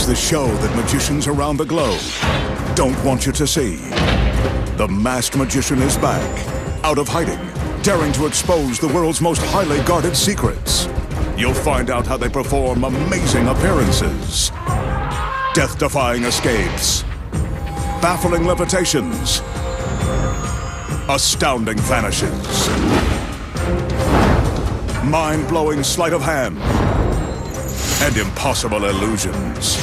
the show that magicians around the globe don't want you to see. The Masked Magician is back, out of hiding, daring to expose the world's most highly guarded secrets. You'll find out how they perform amazing appearances, death-defying escapes, baffling levitations, astounding vanishes, mind-blowing sleight of hand, and impossible illusions.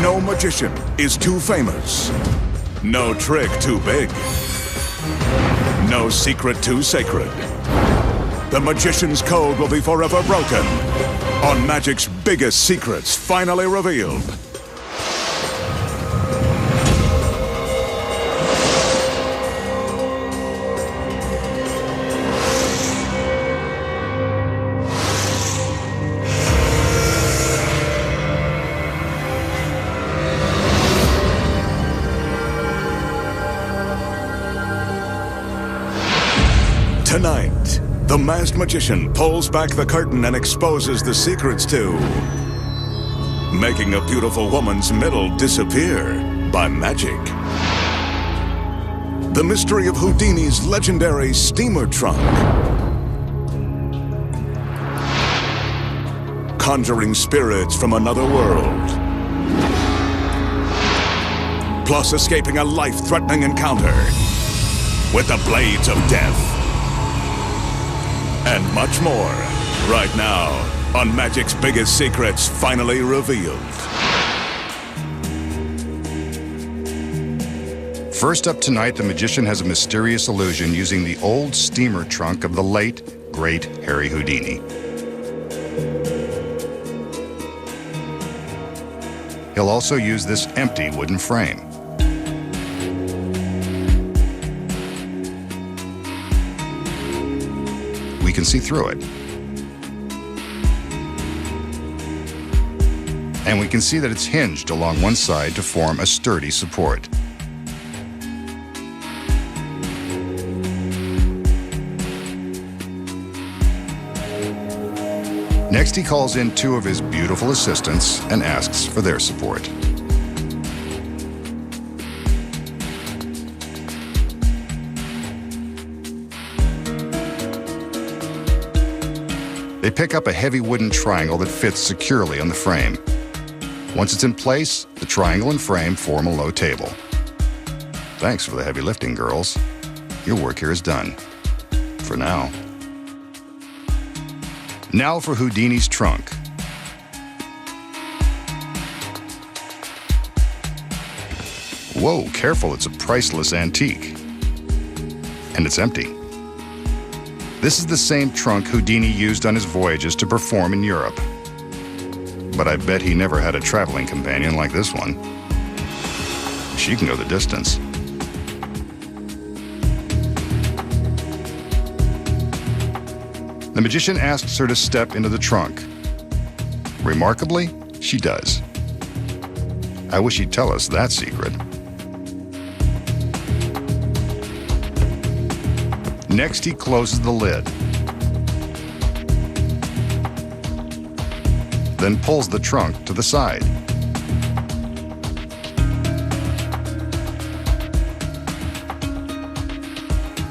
No magician is too famous. No trick too big. No secret too sacred. The Magician's Code will be forever broken on magic's biggest secrets finally revealed. Tonight, the Masked Magician pulls back the curtain and exposes the secrets to making a beautiful woman's middle disappear by magic, the mystery of Houdini's legendary steamer trunk, conjuring spirits from another world, plus escaping a life-threatening encounter with the Blades of Death. And much more, right now, on Magic's Biggest Secrets Finally Revealed. First up tonight, the magician has a mysterious illusion using the old steamer trunk of the late, great Harry Houdini. He'll also use this empty wooden frame. We can see through it. And we can see that it's hinged along one side to form a sturdy support. Next, he calls in two of his beautiful assistants and asks for their support. They pick up a heavy wooden triangle that fits securely on the frame. Once it's in place, the triangle and frame form a low table. Thanks for the heavy lifting, girls. Your work here is done. For now. Now for Houdini's trunk. Whoa, careful, it's a priceless antique. And it's empty. This is the same trunk Houdini used on his voyages to perform in Europe. But I bet he never had a traveling companion like this one. She can go the distance. The magician asks her to step into the trunk. Remarkably, she does. I wish he'd tell us that secret. Next, he closes the lid, then pulls the trunk to the side.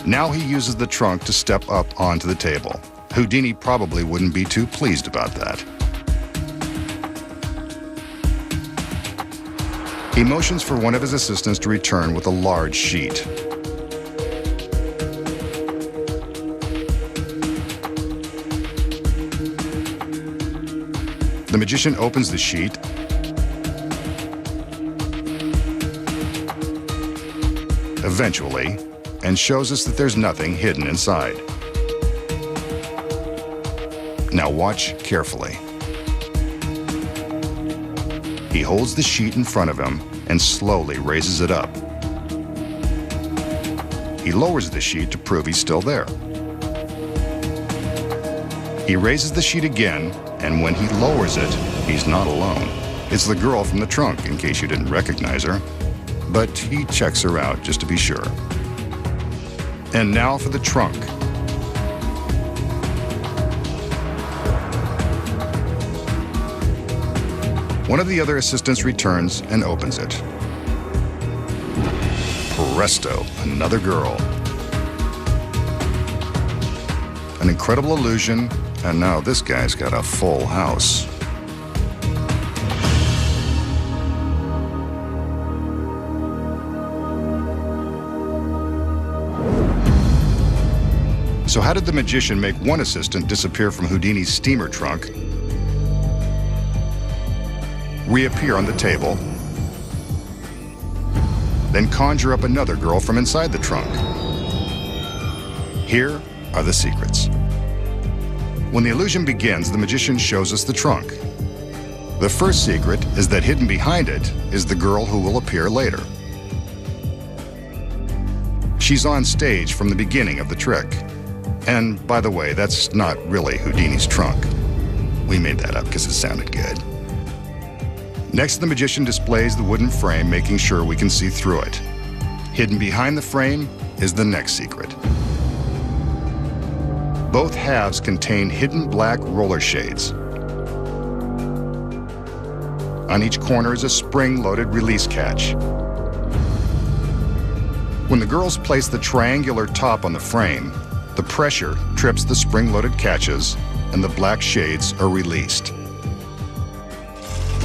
Now he uses the trunk to step up onto the table. Houdini probably wouldn't be too pleased about that. He motions for one of his assistants to return with a large sheet. The magician opens the sheet eventually and shows us that there's nothing hidden inside. Now watch carefully. He holds the sheet in front of him and slowly raises it up. He lowers the sheet to prove he's still there. He raises the sheet again, and when he lowers it, he's not alone. It's the girl from the trunk, in case you didn't recognize her. But he checks her out just to be sure. And now for the trunk. One of the other assistants returns and opens it. Presto, another girl. An incredible illusion, and now this guy's got a full house. So how did the magician make one assistant disappear from Houdini's steamer trunk, reappear on the table, then conjure up another girl from inside the trunk? Here are the secrets. When the illusion begins, the magician shows us the trunk. The first secret is that hidden behind it is the girl who will appear later. She's on stage from the beginning of the trick. And by the way, that's not really Houdini's trunk. We made that up because it sounded good. Next, the magician displays the wooden frame, making sure we can see through it. Hidden behind the frame is the next secret. Both halves contain hidden black roller shades. On each corner is a spring-loaded release catch. When the girls place the triangular top on the frame, the pressure trips the spring-loaded catches and the black shades are released.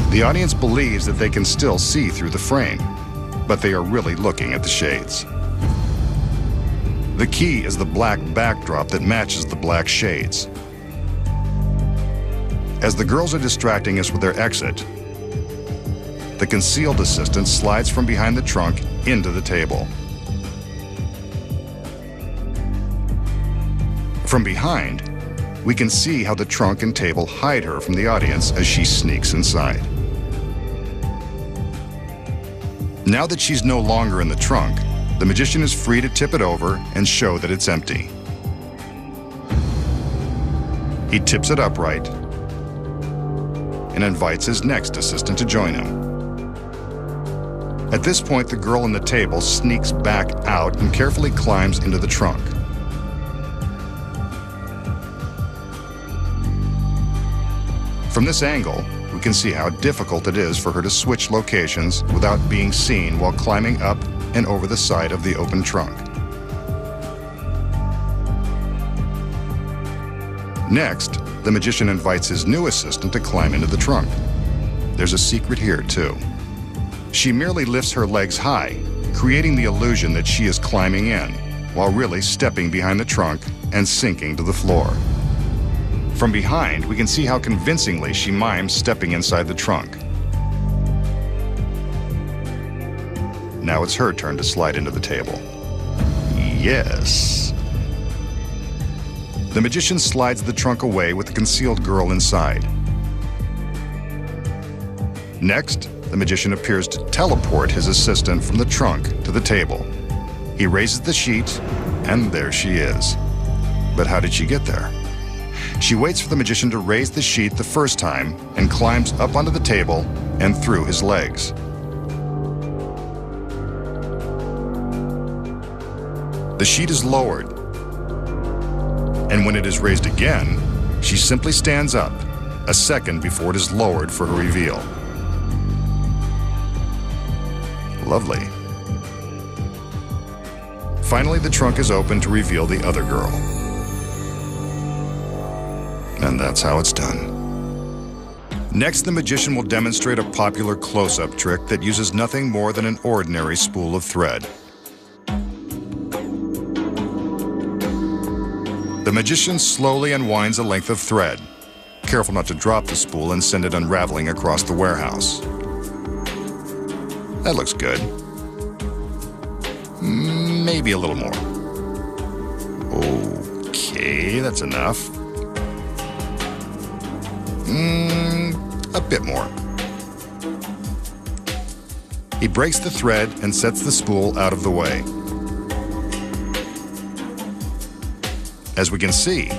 The audience believes that they can still see through the frame, but they are really looking at the shades. The key is the black backdrop that matches the black shades. As the girls are distracting us with their exit, the concealed assistant slides from behind the trunk into the table. From behind, we can see how the trunk and table hide her from the audience as she sneaks inside. Now that she's no longer in the trunk, the magician is free to tip it over and show that it's empty. He tips it upright and invites his next assistant to join him. At this point, the girl on the table sneaks back out and carefully climbs into the trunk. From this angle, we can see how difficult it is for her to switch locations without being seen while climbing up and over the side of the open trunk. Next, the magician invites his new assistant to climb into the trunk. There's a secret here, too. She merely lifts her legs high, creating the illusion that she is climbing in, while really stepping behind the trunk and sinking to the floor. From behind, we can see how convincingly she mimes stepping inside the trunk. Now it's her turn to slide into the table. Yes. The magician slides the trunk away with the concealed girl inside. Next, the magician appears to teleport his assistant from the trunk to the table. He raises the sheet, and there she is. But how did she get there? She waits for the magician to raise the sheet the first time and climbs up onto the table and through his legs. The sheet is lowered, and when it is raised again, she simply stands up, a second before it is lowered for her reveal. Lovely. Finally, the trunk is open to reveal the other girl. And that's how it's done. Next, the magician will demonstrate a popular close-up trick that uses nothing more than an ordinary spool of thread. The magician slowly unwinds a length of thread, careful not to drop the spool and send it unraveling across the warehouse. That looks good. Maybe a little more. Okay, that's enough. A bit more. He breaks the thread and sets the spool out of the way. As we can see,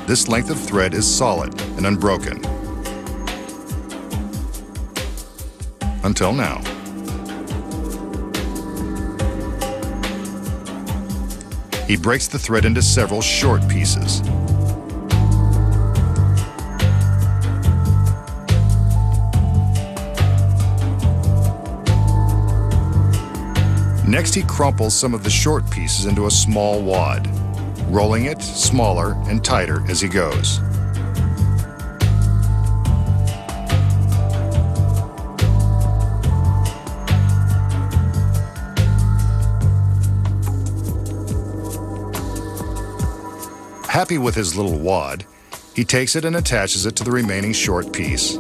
this length of thread is solid and unbroken. Until now. He breaks the thread into several short pieces. Next, he crumples some of the short pieces into a small wad, rolling it smaller and tighter as he goes. Happy with his little wad, he takes it and attaches it to the remaining short piece.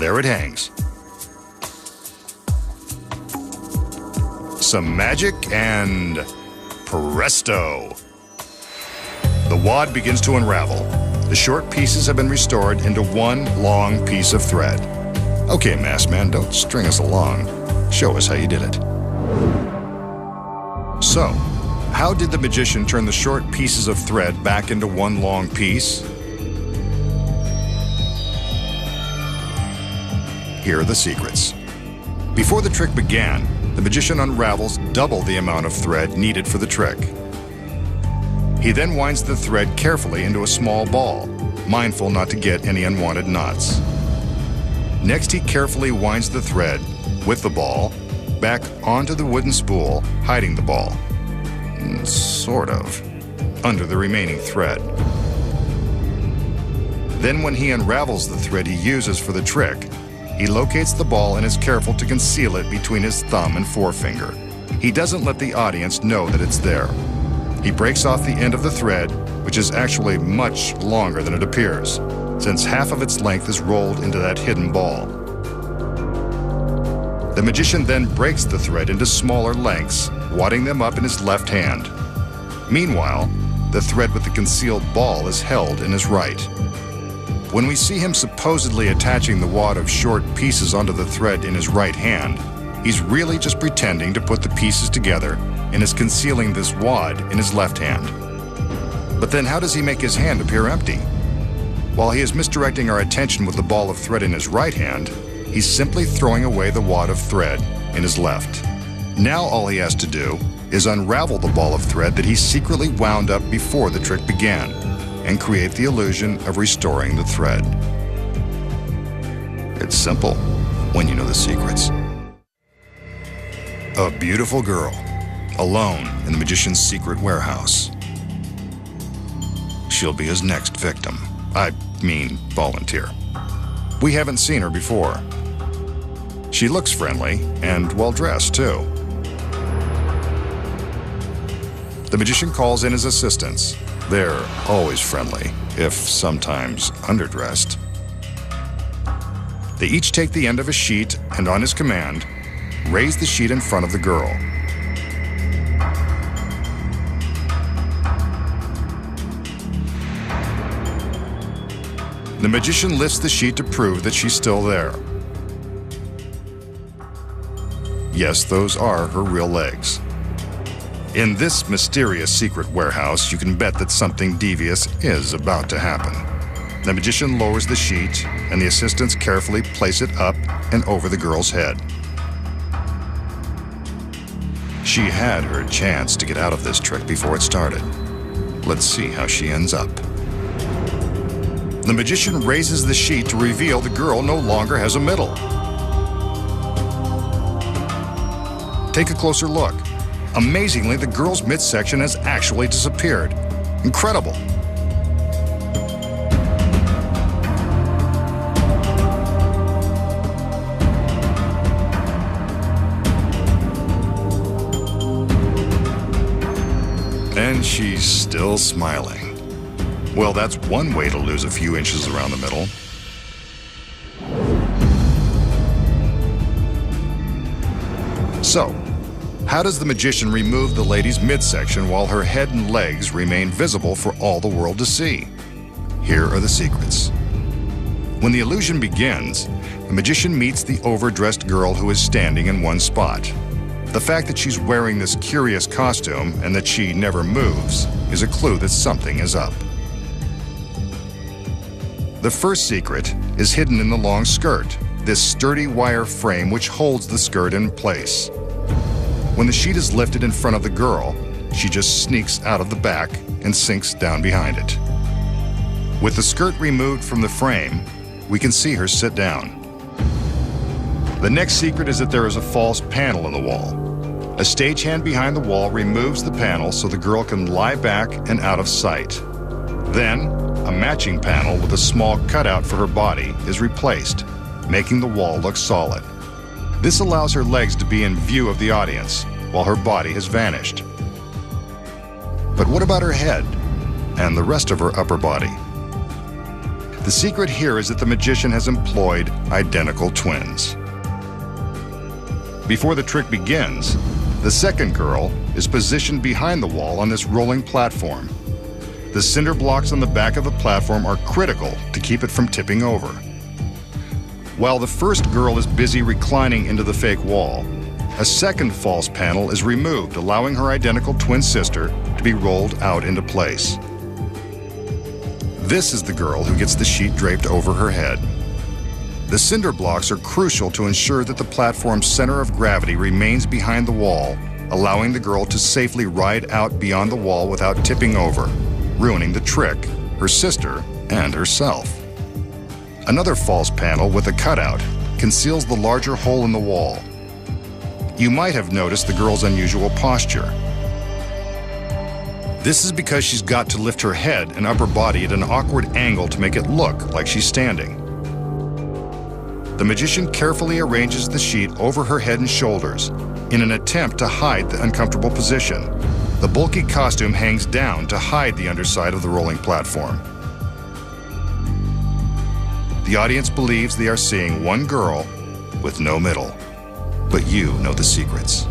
There it hangs. Some magic and presto! The wad begins to unravel. The short pieces have been restored into one long piece of thread. Okay, Masked Man, don't string us along. Show us how you did it. So, how did the magician turn the short pieces of thread back into one long piece? Here are the secrets. Before the trick began, the magician unravels double the amount of thread needed for the trick. He then winds the thread carefully into a small ball, mindful not to get any unwanted knots. Next, he carefully winds the thread with the ball back onto the wooden spool, hiding the ball, sort of, under the remaining thread. Then when he unravels the thread he uses for the trick, he locates the ball and is careful to conceal it between his thumb and forefinger. He doesn't let the audience know that it's there. He breaks off the end of the thread, which is actually much longer than it appears, since half of its length is rolled into that hidden ball. The magician then breaks the thread into smaller lengths, wadding them up in his left hand. Meanwhile, the thread with the concealed ball is held in his right. When we see him supposedly attaching the wad of short pieces onto the thread in his right hand, he's really just pretending to put the pieces together and is concealing this wad in his left hand. But then how does he make his hand appear empty? While he is misdirecting our attention with the ball of thread in his right hand, he's simply throwing away the wad of thread in his left. Now all he has to do is unravel the ball of thread that he secretly wound up before the trick began, and create the illusion of restoring the thread. It's simple when you know the secrets. A beautiful girl, alone in the magician's secret warehouse. She'll be his next victim. I mean, volunteer. We haven't seen her before. She looks friendly and well-dressed, too. The magician calls in his assistants. They're always friendly, if sometimes underdressed. They each take the end of a sheet and, on his command, raise the sheet in front of the girl. The magician lifts the sheet to prove that she's still there. Yes, those are her real legs. In this mysterious secret warehouse, you can bet that something devious is about to happen. The magician lowers the sheet, and the assistants carefully place it up and over the girl's head. She had her chance to get out of this trick before it started. Let's see how she ends up. The magician raises the sheet to reveal the girl no longer has a middle. Take a closer look. Amazingly, the girl's midsection has actually disappeared. Incredible. And she's still smiling. Well, that's one way to lose a few inches around the middle. So, how does the magician remove the lady's midsection while her head and legs remain visible for all the world to see? Here are the secrets. When the illusion begins, the magician meets the overdressed girl who is standing in one spot. The fact that she's wearing this curious costume and that she never moves is a clue that something is up. The first secret is hidden in the long skirt, this sturdy wire frame which holds the skirt in place. When the sheet is lifted in front of the girl, she just sneaks out of the back and sinks down behind it. With the skirt removed from the frame, we can see her sit down. The next secret is that there is a false panel in the wall. A stagehand behind the wall removes the panel so the girl can lie back and out of sight. Then, a matching panel with a small cutout for her body is replaced, making the wall look solid. This allows her legs to be in view of the audience, while her body has vanished. But what about her head and the rest of her upper body? The secret here is that the magician has employed identical twins. Before the trick begins, the second girl is positioned behind the wall on this rolling platform. The cinder blocks on the back of the platform are critical to keep it from tipping over. While the first girl is busy reclining into the fake wall, a second false panel is removed, allowing her identical twin sister to be rolled out into place. This is the girl who gets the sheet draped over her head. The cinder blocks are crucial to ensure that the platform's center of gravity remains behind the wall, allowing the girl to safely ride out beyond the wall without tipping over, ruining the trick, her sister, and herself. Another false panel with a cutout conceals the larger hole in the wall. You might have noticed the girl's unusual posture. This is because she's got to lift her head and upper body at an awkward angle to make it look like she's standing. The magician carefully arranges the sheet over her head and shoulders in an attempt to hide the uncomfortable position. The bulky costume hangs down to hide the underside of the rolling platform. The audience believes they are seeing one girl with no middle, but you know the secrets.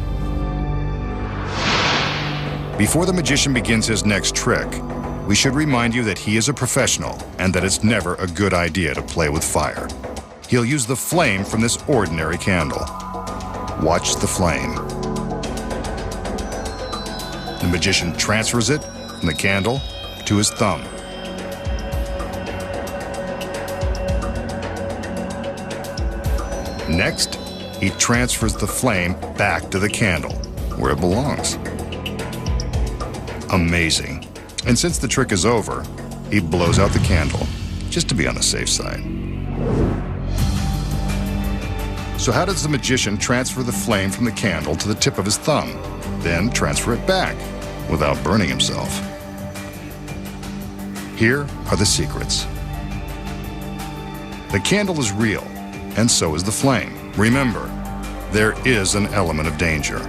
Before the magician begins his next trick, we should remind you that he is a professional and that it's never a good idea to play with fire. He'll use the flame from this ordinary candle. Watch the flame. The magician transfers it from the candle to his thumb. Next, he transfers the flame back to the candle, where it belongs. Amazing. And since the trick is over, he blows out the candle, just to be on the safe side. So how does the magician transfer the flame from the candle to the tip of his thumb, then transfer it back without burning himself? Here are the secrets. The candle is real, and so is the flame. Remember, there is an element of danger.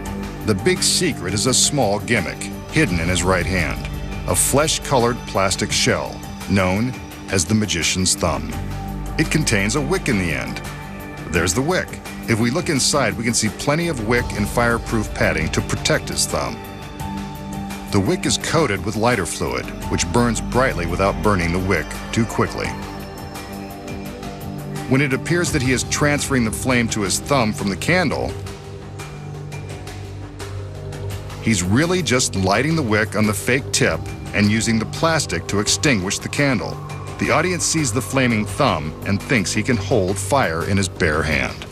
The big secret is a small gimmick hidden in his right hand, a flesh-colored plastic shell known as the magician's thumb. It contains a wick in the end. There's the wick. If we look inside, we can see plenty of wick and fireproof padding to protect his thumb. The wick is coated with lighter fluid, which burns brightly without burning the wick too quickly. When it appears that he is transferring the flame to his thumb from the candle, he's really just lighting the wick on the fake tip and using the plastic to extinguish the candle. The audience sees the flaming thumb and thinks he can hold fire in his bare hand.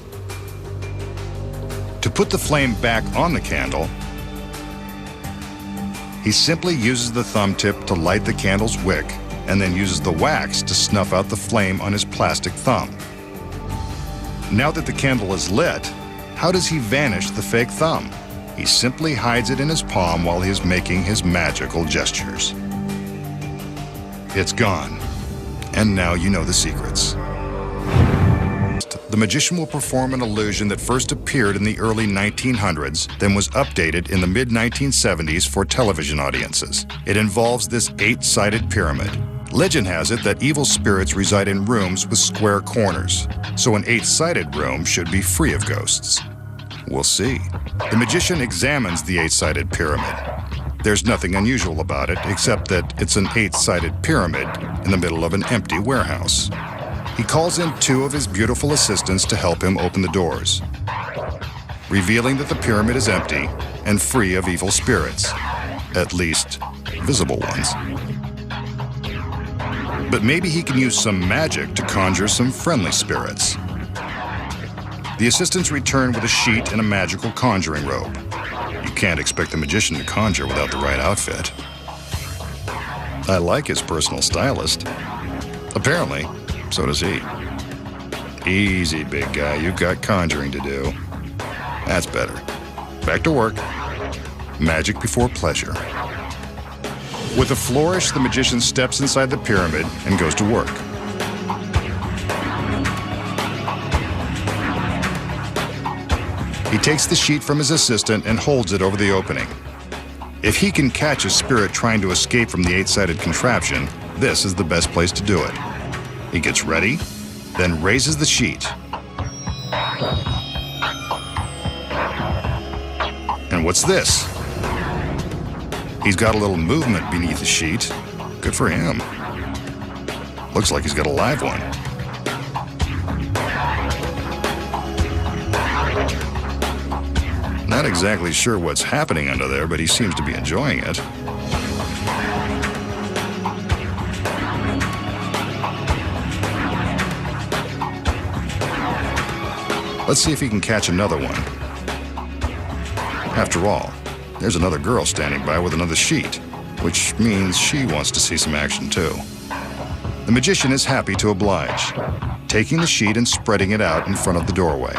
To put the flame back on the candle, he simply uses the thumb tip to light the candle's wick and then uses the wax to snuff out the flame on his plastic thumb. Now that the candle is lit, how does he vanish the fake thumb? He simply hides it in his palm while he is making his magical gestures. It's gone. And now you know the secrets. The magician will perform an illusion that first appeared in the early 1900s, then was updated in the mid-1970s for television audiences. It involves this 8-sided pyramid. Legend has it that evil spirits reside in rooms with square corners, so an 8-sided room should be free of ghosts. We'll see. The magician examines the 8-sided pyramid. There's nothing unusual about it, except that it's an 8-sided pyramid in the middle of an empty warehouse. He calls in 2 of his beautiful assistants to help him open the doors, revealing that the pyramid is empty and free of evil spirits, at least visible ones. But maybe he can use some magic to conjure some friendly spirits. The assistants return with a sheet and a magical conjuring robe. You can't expect the magician to conjure without the right outfit. I like his personal stylist. Apparently, so does he. Easy, big guy. You've got conjuring to do. That's better. Back to work. Magic before pleasure. With a flourish, the magician steps inside the pyramid and goes to work. He takes the sheet from his assistant and holds it over the opening. If he can catch a spirit trying to escape from the 8-sided contraption, this is the best place to do it. He gets ready, then raises the sheet. And what's this? He's got a little movement beneath the sheet. Good for him. Looks like he's got a live one. Not exactly sure what's happening under there, but he seems to be enjoying it. Let's see if he can catch another one. After all, there's another girl standing by with another sheet, which means she wants to see some action too. The magician is happy to oblige, taking the sheet and spreading it out in front of the doorway.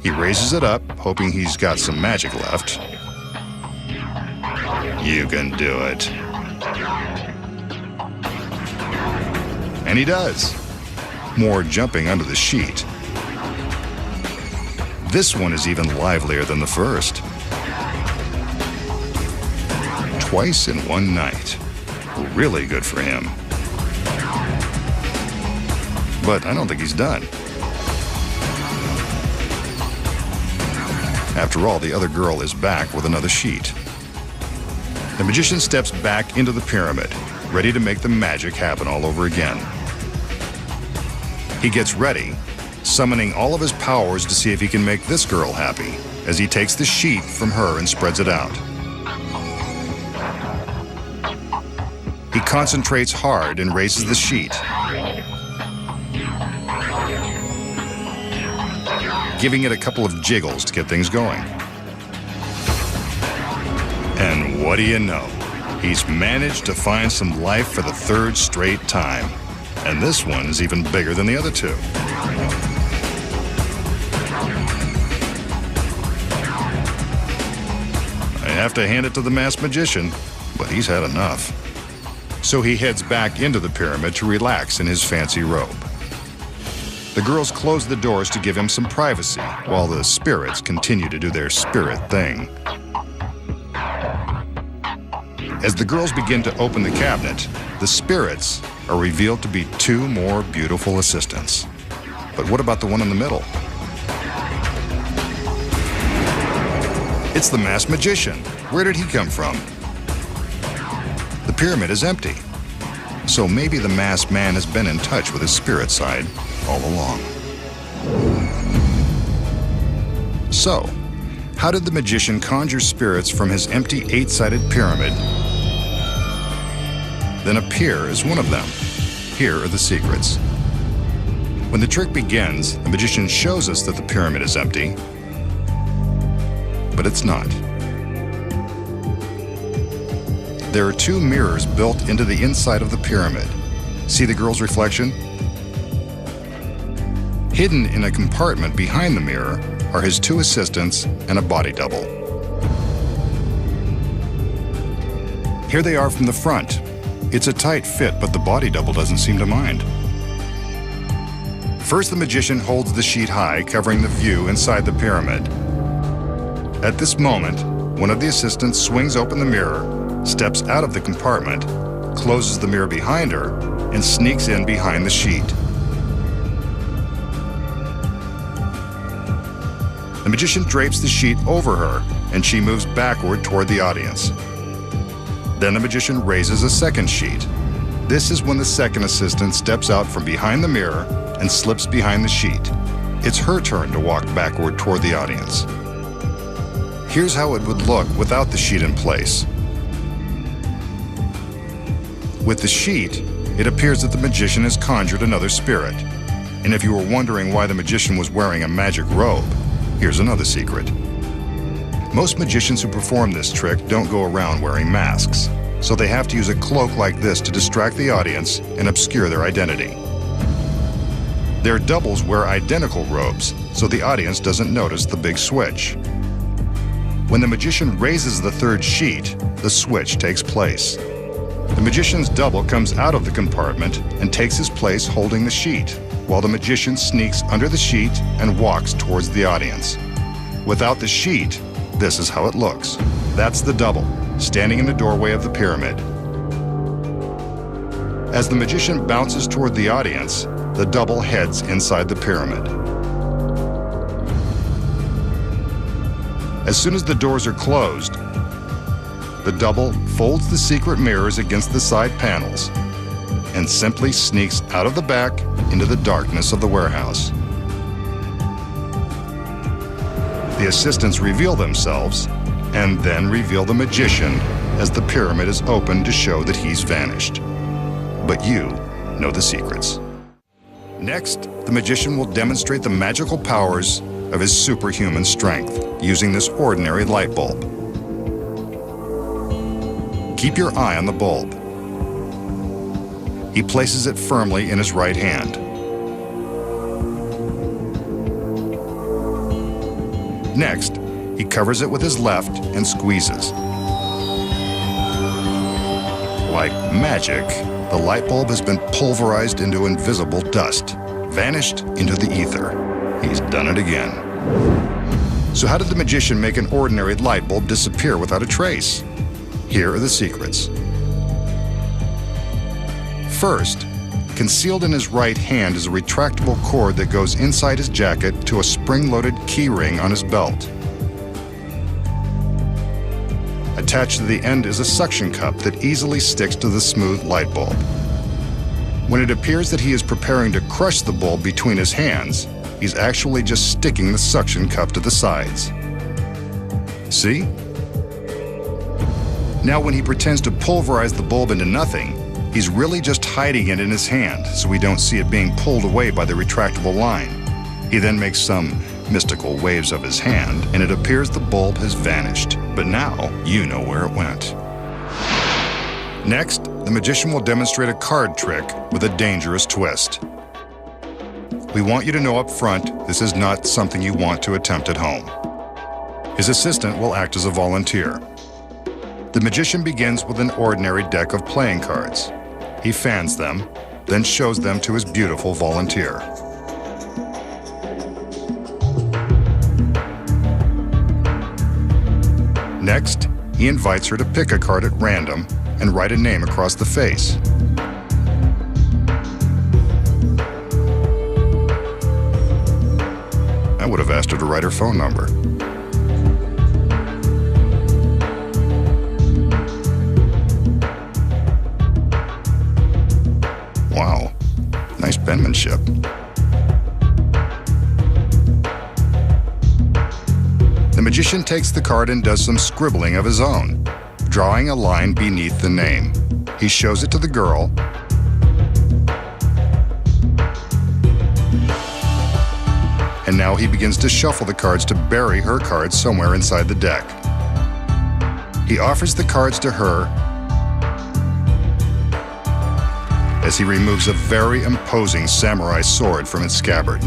He raises it up, hoping he's got some magic left. You can do it. And he does. More jumping under the sheet. This one is even livelier than the first. Twice in one night. Really good for him. But I don't think he's done. After all, the other girl is back with another sheet. The magician steps back into the pyramid, ready to make the magic happen all over again. He gets ready, summoning all of his powers to see if he can make this girl happy, as he takes the sheet from her and spreads it out. He concentrates hard and raises the sheet, giving it a couple of jiggles to get things going. And what do you know? He's managed to find some life for the third straight time. And this one is even bigger than the other two. I have to hand it to the masked magician, but he's had enough. So he heads back into the pyramid to relax in his fancy robe. The girls close the doors to give him some privacy, while the spirits continue to do their spirit thing. As the girls begin to open the cabinet, the spirits are revealed to be two more beautiful assistants. But what about the one in the middle? It's the masked magician. Where did he come from? The pyramid is empty. So maybe the masked man has been in touch with his spirit side all along. So, how did the magician conjure spirits from his empty 8-sided pyramid, then appear as one of them? Here are the secrets. When the trick begins, the magician shows us that the pyramid is empty, but it's not. There are two mirrors built into the inside of the pyramid. See the girl's reflection? Hidden in a compartment behind the mirror are his two assistants and a body double. Here they are from the front. It's a tight fit, but the body double doesn't seem to mind. First, the magician holds the sheet high, covering the view inside the pyramid. At this moment, one of the assistants swings open the mirror, steps out of the compartment, closes the mirror behind her, and sneaks in behind the sheet. The magician drapes the sheet over her, and she moves backward toward the audience. Then the magician raises a second sheet. This is when the second assistant steps out from behind the mirror and slips behind the sheet. It's her turn to walk backward toward the audience. Here's how it would look without the sheet in place. With the sheet, it appears that the magician has conjured another spirit. And if you were wondering why the magician was wearing a magic robe, here's another secret. Most magicians who perform this trick don't go around wearing masks. so they have to use a cloak like this to distract the audience and obscure their identity. Their doubles wear identical robes, so the audience doesn't notice the big switch. When the magician raises the third sheet, the switch takes place. The magician's double comes out of the compartment and takes his place holding the sheet, while the magician sneaks under the sheet and walks towards the audience. Without the sheet, this is how it looks. That's the double, standing in the doorway of the pyramid. As the magician bounces toward the audience, the double heads inside the pyramid. As soon as the doors are closed, the double folds the secret mirrors against the side panels and simply sneaks out of the back into the darkness of the warehouse. The assistants reveal themselves and then reveal the magician as the pyramid is opened to show that he's vanished. But you know the secrets. Next, the magician will demonstrate the magical powers of his superhuman strength using this ordinary light bulb. Keep your eye on the bulb. He places it firmly in his right hand. Next, he covers it with his left and squeezes. Like magic, the light bulb has been pulverized into invisible dust, vanished into the ether. He's done it again. So how did the magician make an ordinary light bulb disappear without a trace? Here are the secrets. First, concealed in his right hand is a retractable cord that goes inside his jacket to a spring-loaded key ring on his belt. Attached to the end is a suction cup that easily sticks to the smooth light bulb. When it appears that he is preparing to crush the bulb between his hands, he's actually just sticking the suction cup to the sides. See? Now when he pretends to pulverize the bulb into nothing, he's really just hiding it in his hand so we don't see it being pulled away by the retractable line. He then makes some mystical waves of his hand, and it appears the bulb has vanished. But now you know where it went. Next, the magician will demonstrate a card trick with a dangerous twist. We want you to know up front this is not something you want to attempt at home. His assistant will act as a volunteer. The magician begins with an ordinary deck of playing cards. He fans them, then shows them to his beautiful volunteer. Next, he invites her to pick a card at random and write a name across the face. I would have asked her to write her phone number. Wow, nice penmanship. The magician takes the card and does some scribbling of his own, drawing a line beneath the name. He shows it to the girl, and now he begins to shuffle the cards to bury her cards somewhere inside the deck. He offers the cards to her as he removes a very imposing samurai sword from its scabbard.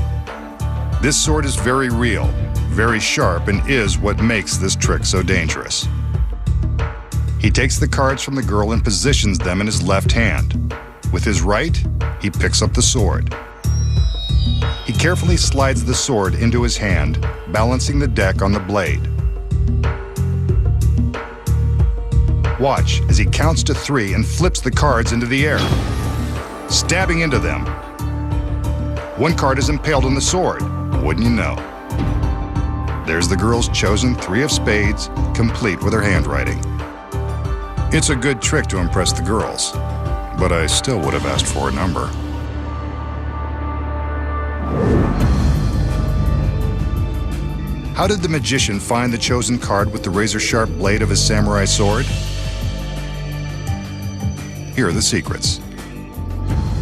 This sword is very real, very sharp, and is what makes this trick so dangerous. He takes the cards from the girl and positions them in his left hand. With his right, he picks up the sword. He carefully slides the sword into his hand, balancing the deck on the blade. Watch as he counts to 3 and flips the cards into the air, stabbing into them. One card is impaled on the sword, wouldn't you know? There's the girl's chosen 3 of spades, complete with her handwriting. It's a good trick to impress the girls, but I still would have asked for a number. How did the magician find the chosen card with the razor-sharp blade of his samurai sword? Here are the secrets.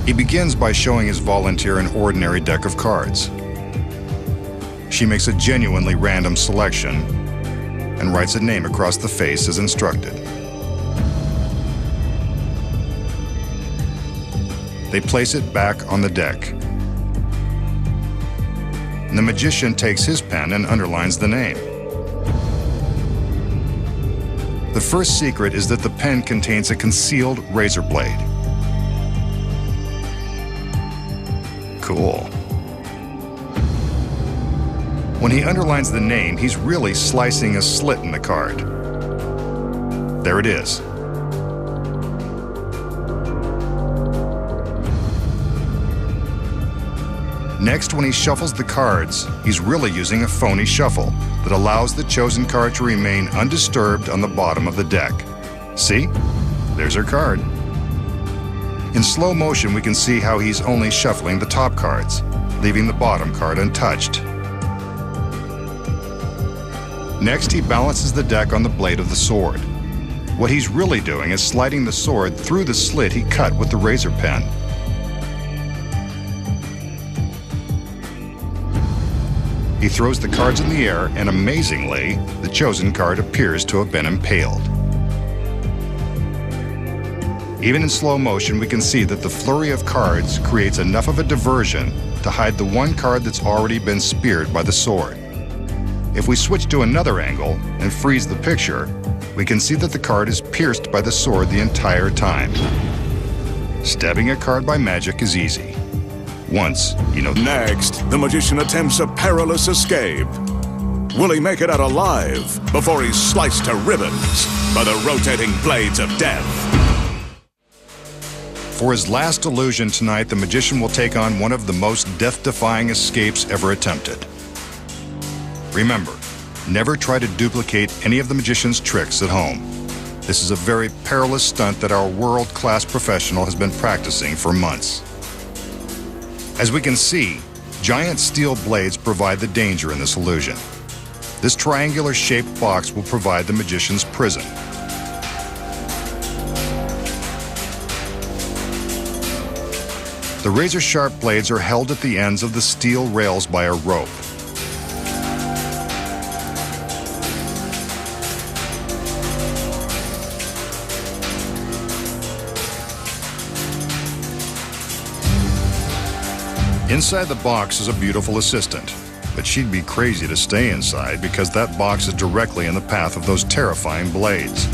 He begins by showing his volunteer an ordinary deck of cards. She makes a genuinely random selection and writes a name across the face as instructed. They place it back on the deck. The magician takes his pen and underlines the name. The first secret is that the pen contains a concealed razor blade. Cool. When he underlines the name, he's really slicing a slit in the card. There it is. Next, when he shuffles the cards, he's really using a phony shuffle that allows the chosen card to remain undisturbed on the bottom of the deck. See? There's her card. In slow motion, we can see how he's only shuffling the top cards, leaving the bottom card untouched. Next, he balances the deck on the blade of the sword. What he's really doing is sliding the sword through the slit he cut with the razor pen. He throws the cards in the air, and amazingly, the chosen card appears to have been impaled. Even in slow motion, we can see that the flurry of cards creates enough of a diversion to hide the one card that's already been speared by the sword. If we switch to another angle and freeze the picture, we can see that the card is pierced by the sword the entire time. Stabbing a card by magic is easy. Once, you know. Next, the magician attempts a perilous escape. Will he make it out alive before he's sliced to ribbons by the rotating blades of death? For his last illusion tonight, the magician will take on one of the most death-defying escapes ever attempted. Remember, never try to duplicate any of the magician's tricks at home. This is a very perilous stunt that our world-class professional has been practicing for months. As we can see, giant steel blades provide the danger in this illusion. This triangular-shaped box will provide the magician's prison. The razor-sharp blades are held at the ends of the steel rails by a rope. Inside the box is a beautiful assistant, but she'd be crazy to stay inside because that box is directly in the path of those terrifying blades.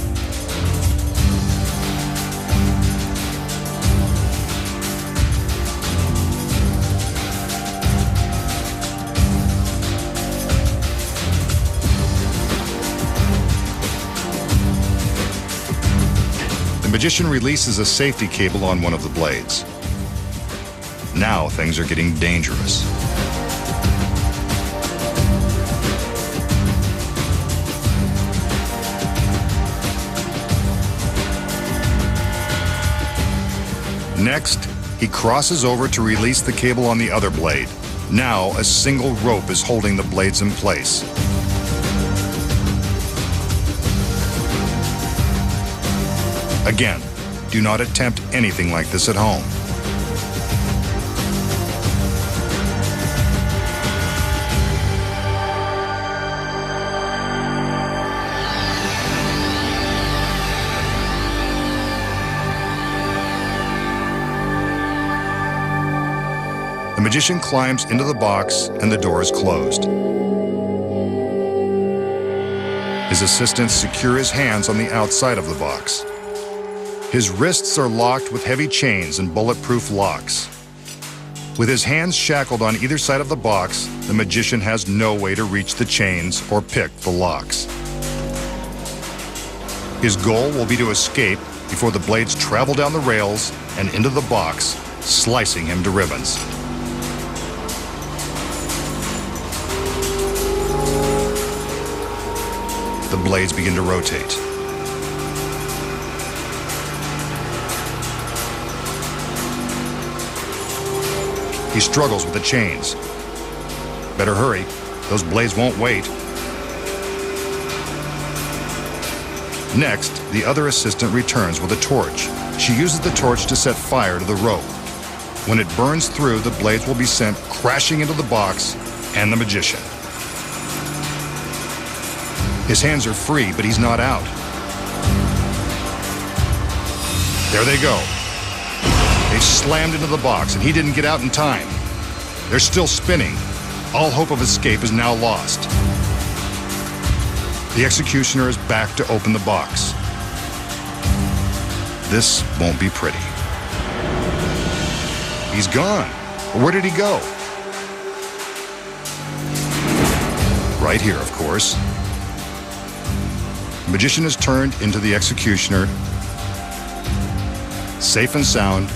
The magician releases a safety cable on one of the blades. Now things are getting dangerous. Next, he crosses over to release the cable on the other blade. Now a single rope is holding the blades in place. Again, do not attempt anything like this at home. The magician climbs into the box and the door is closed. His assistants secure his hands on the outside of the box. His wrists are locked with heavy chains and bulletproof locks. With his hands shackled on either side of the box, the magician has no way to reach the chains or pick the locks. His goal will be to escape before the blades travel down the rails and into the box, slicing him to ribbons. The blades begin to rotate. He struggles with the chains. Better hurry, those blades won't wait. Next, the other assistant returns with a torch. She uses the torch to set fire to the rope. When it burns through, the blades will be sent crashing into the box and the magician. His hands are free, but he's not out. There they go. They've slammed into the box, and he didn't get out in time. They're still spinning. All hope of escape is now lost. The executioner is back to open the box. This won't be pretty. He's gone. Where did he go? Right here, of course. The magician is turned into the executioner, safe and sound,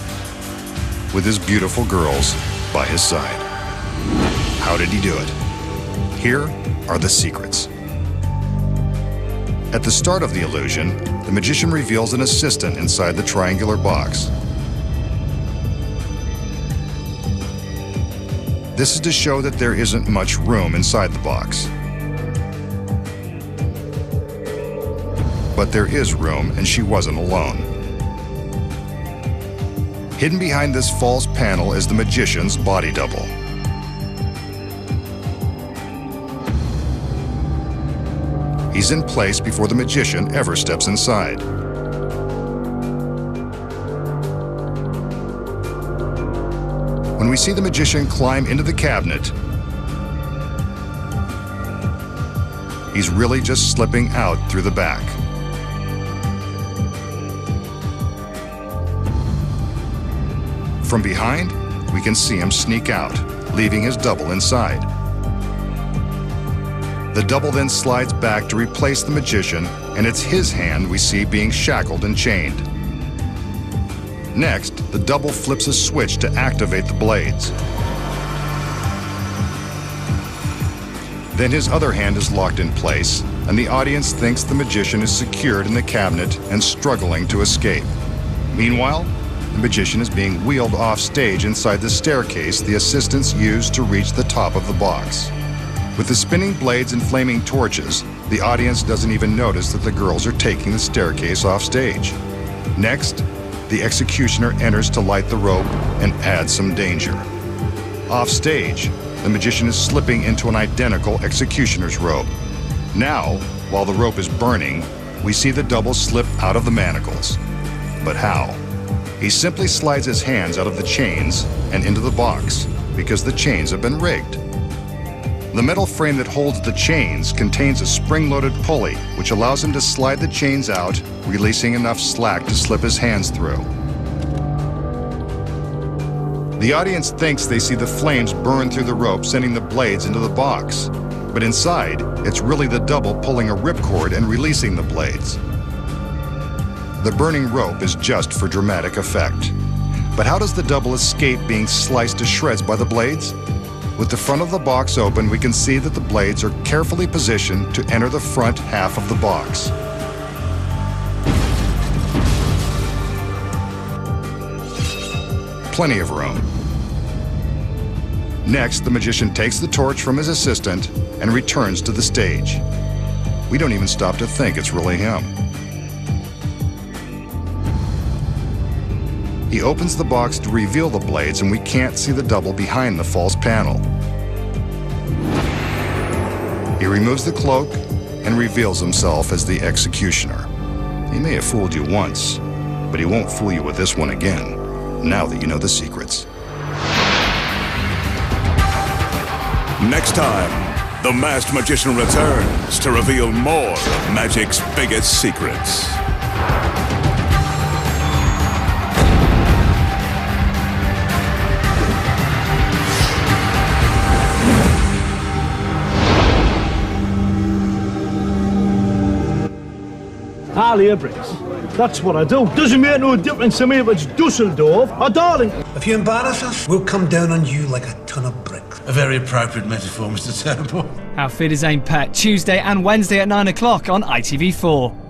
with his beautiful girls by his side. How did he do it? Here are the secrets. At the start of the illusion, the magician reveals an assistant inside the triangular box. This is to show that there isn't much room inside the box. But there is room, and she wasn't alone. Hidden behind this false panel is the magician's body double. He's in place before the magician ever steps inside. When we see the magician climb into the cabinet, he's really just slipping out through the back. From behind, we can see him sneak out, leaving his double inside. The double then slides back to replace the magician, and it's his hand we see being shackled and chained. Next, the double flips a switch to activate the blades. Then his other hand is locked in place, and the audience thinks the magician is secured in the cabinet and struggling to escape. Meanwhile, the magician is being wheeled off stage inside the staircase the assistants used to reach the top of the box. With the spinning blades and flaming torches, the audience doesn't even notice that the girls are taking the staircase off stage. Next, the executioner enters to light the rope and add some danger. Off stage, the magician is slipping into an identical executioner's robe. Now, while the rope is burning, we see the double slip out of the manacles. But how? He simply slides his hands out of the chains and into the box because the chains have been rigged. The metal frame that holds the chains contains a spring-loaded pulley which allows him to slide the chains out, releasing enough slack to slip his hands through. The audience thinks they see the flames burn through the rope, sending the blades into the box. But inside, it's really the double pulling a ripcord and releasing the blades. The burning rope is just for dramatic effect. But how does the double escape being sliced to shreds by the blades? With the front of the box open, we can see that the blades are carefully positioned to enter the front half of the box. Plenty of room. Next, the magician takes the torch from his assistant and returns to the stage. We don't even stop to think it's really him. He opens the box to reveal the blades, and we can't see the double behind the false panel. He removes the cloak and reveals himself as the executioner. He may have fooled you once, but he won't fool you with this one again, now that you know the secrets. Next time, the Masked Magician returns to reveal more of magic's biggest secrets. Harley bricks. That's what I do. Doesn't make no difference to me if it's Dusseldorf or Darlington. If you embarrass us, we'll come down on you like a ton of bricks. A very appropriate metaphor, Mr. Turnbull. How Fit is Aim Pet, Tuesday and Wednesday at 9 o'clock on ITV4.